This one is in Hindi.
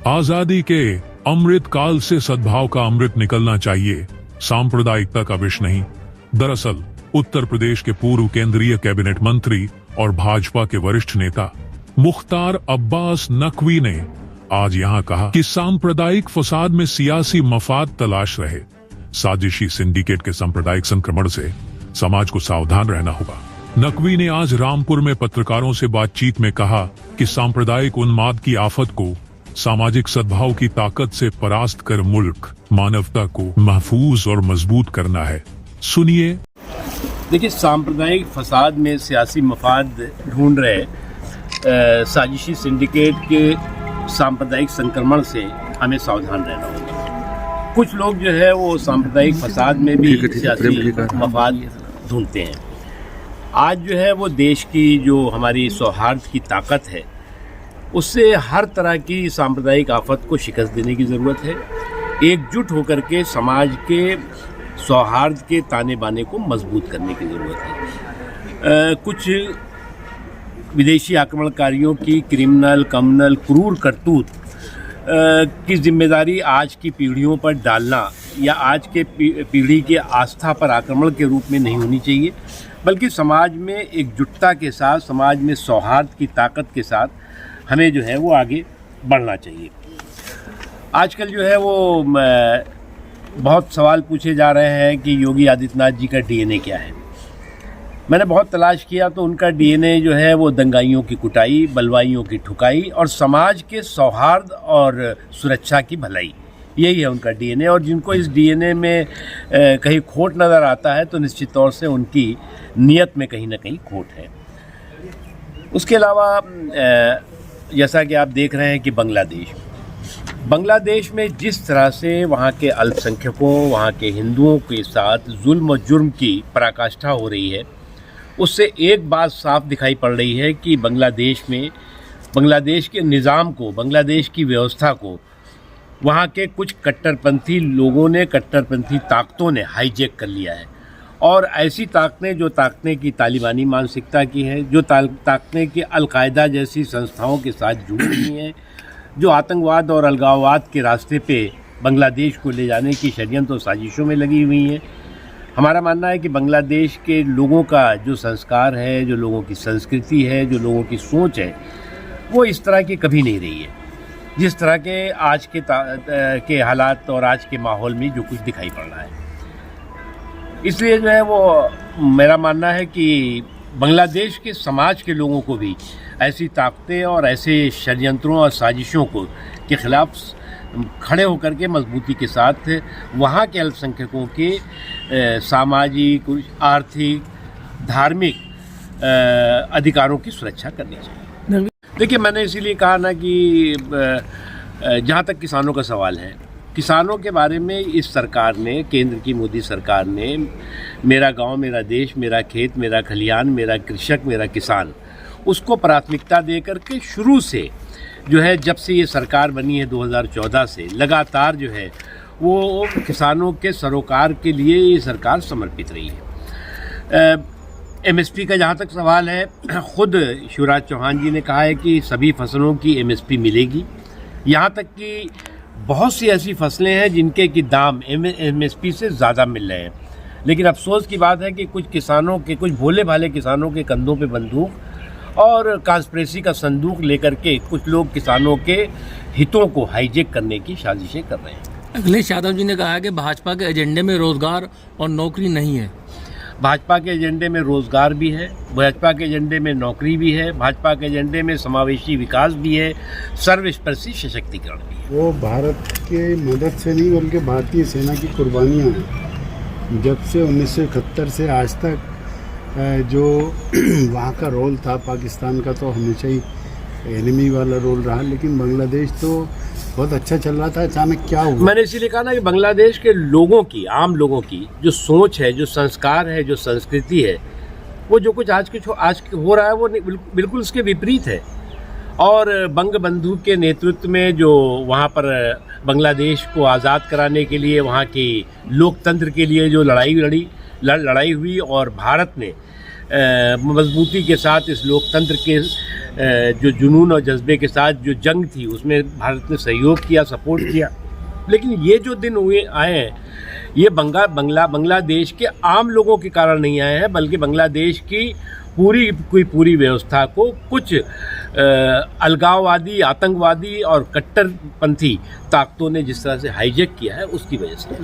आजादी के अमृत काल से सद्भाव का अमृत निकलना चाहिए, सांप्रदायिकता का विष नहीं। दरअसल उत्तर प्रदेश के पूर्व केंद्रीय कैबिनेट मंत्री और भाजपा के वरिष्ठ नेता मुख्तार अब्बास नकवी ने आज यहां कहा कि सांप्रदायिक फसाद में सियासी मफाद तलाश रहे साजिशी सिंडिकेट के सांप्रदायिक संक्रमण से समाज को सावधान रहना होगा। नकवी ने आज रामपुर में पत्रकारों से बातचीत में कहा कि सांप्रदायिक उन्माद की आफत को सामाजिक सद्भाव की ताकत से परास्त कर मुल्क मानवता को महफूज और मजबूत करना है। सुनिए। देखिए, सांप्रदायिक फसाद में सियासी मफाद ढूंढ रहे साजिशी सिंडिकेट के सांप्रदायिक संक्रमण से हमें सावधान रहना होगा। कुछ लोग जो है वो सांप्रदायिक फसाद में भी सियासी मफाद ढूंढते हैं। आज जो है वो देश की जो हमारी सौहार्द की ताकत है उससे हर तरह की सांप्रदायिक आफत को शिकस्त देने की ज़रूरत है। एकजुट होकर के समाज के सौहार्द के ताने बाने को मजबूत करने की ज़रूरत है। कुछ विदेशी आक्रमणकारियों की क्रिमिनल कम्युनल क्रूर करतूत की जिम्मेदारी आज की पीढ़ियों पर डालना या आज के पीढ़ी के आस्था पर आक्रमण के रूप में नहीं होनी चाहिए, बल्कि समाज में एकजुटता के साथ, समाज में सौहार्द की ताकत के साथ हमें जो है वो आगे बढ़ना चाहिए। आजकल जो है वो बहुत सवाल पूछे जा रहे हैं कि योगी आदित्यनाथ जी का डीएनए क्या है। मैंने बहुत तलाश किया तो उनका डीएनए जो है वो दंगाइयों की कुटाई, बलवाइयों की ठुकाई और समाज के सौहार्द और सुरक्षा की भलाई, यही है उनका डीएनए। और जिनको इस डीएनए में कहीं खोट नज़र आता है तो निश्चित तौर से उनकी नीयत में कहीं ना कहीं खोट है। उसके अलावा जैसा कि आप देख रहे हैं कि बांग्लादेश में जिस तरह से वहाँ के अल्पसंख्यकों, वहाँ के हिंदुओं के साथ जुल्म और जुर्म की पराकाष्ठा हो रही है, उससे एक बात साफ दिखाई पड़ रही है कि बांग्लादेश में बांग्लादेश के निज़ाम को, बांग्लादेश की व्यवस्था को वहाँ के कुछ कट्टरपंथी लोगों ने, कट्टरपंथी ताकतों ने हाईजैक कर लिया है। और ऐसी ताकतें जो ताकतें की तालिबानी मानसिकता की है, जो ताकतें की अलकायदा जैसी संस्थाओं के साथ जुड़ी हुई हैं, जो आतंकवाद और अलगाववाद के रास्ते पे बांग्लादेश को ले जाने की षड्यंत्र और साजिशों में लगी हुई हैं। हमारा मानना है कि बांग्लादेश के लोगों का जो संस्कार है, जो लोगों की संस्कृति है, जो लोगों की सोच है, वो इस तरह की कभी नहीं रही है जिस तरह के आज के हालात और आज के माहौल में जो कुछ दिखाई पड़ रहा है। इसलिए जो है वो मेरा मानना है कि बांग्लादेश के समाज के लोगों को भी ऐसी ताकतें और ऐसे षड्यंत्रों और साजिशों के खिलाफ खड़े होकर के मजबूती के साथ वहाँ के अल्पसंख्यकों के सामाजिक, आर्थिक, धार्मिक अधिकारों की सुरक्षा करनी चाहिए। देखिए, मैंने इसीलिए कहा ना कि जहाँ तक किसानों का सवाल है, किसानों के बारे में इस सरकार ने, केंद्र की मोदी सरकार ने मेरा गांव मेरा देश, मेरा खेत मेरा खलिहान, मेरा कृषक मेरा किसान, उसको प्राथमिकता दे करके शुरू से जो है, जब से ये सरकार बनी है 2014 से लगातार जो है वो किसानों के सरोकार के लिए ये सरकार समर्पित रही है। एमएसपी का जहाँ तक सवाल है, खुद शिवराज चौहान जी ने कहा है कि सभी फसलों की एमएसपी मिलेगी। यहाँ तक कि बहुत सी ऐसी फसलें हैं जिनके कि दाम एमएसपी से ज़्यादा मिल रहे हैं, लेकिन अफसोस की बात है कि कुछ किसानों के, कुछ भोले भाले किसानों के कंधों पे बंदूक और कांस्पिरेसी का संदूक लेकर के कुछ लोग किसानों के हितों को हाईजैक करने की साजिशें कर रहे हैं। अखिलेश यादव जी ने कहा है कि भाजपा के एजेंडे में रोजगार और नौकरी नहीं है। भाजपा के एजेंडे में रोजगार भी है, भाजपा के एजेंडे में नौकरी भी है, भाजपा के एजेंडे में समावेशी विकास भी है, सर्वस्पर्शी सशक्तिकरण भी है। वो भारत के मदद से नहीं बल्कि भारतीय सेना की कुर्बानियाँ हैं। जब से 1971 से आज तक जो वहाँ का रोल था पाकिस्तान का, तो हमेशा ही एनिमी वाला रोल रहा, लेकिन बांग्लादेश तो बहुत अच्छा चल रहा था। अचानक क्या हुआ? मैंने इसीलिए कहा ना कि बांग्लादेश के लोगों की, आम लोगों की जो सोच है, जो संस्कार है, जो संस्कृति है, वो जो कुछ आज हो रहा है वो बिल्कुल उसके विपरीत है। और बंगबंधु के नेतृत्व में जो वहाँ पर बांग्लादेश को आज़ाद कराने के लिए, वहाँ की लोकतंत्र के लिए जो लड़ाई हुई और भारत ने मजबूती के साथ इस लोकतंत्र के जो जुनून और जज्बे के साथ जो जंग थी उसमें भारत ने सहयोग किया, सपोर्ट किया। लेकिन ये जो दिन आए हैं ये बांग्लादेश के आम लोगों के कारण नहीं आए हैं, बल्कि बांग्लादेश की पूरी व्यवस्था को कुछ अलगाववादी, आतंकवादी और कट्टरपंथी ताकतों ने जिस तरह से हाईजैक किया है उसकी वजह से।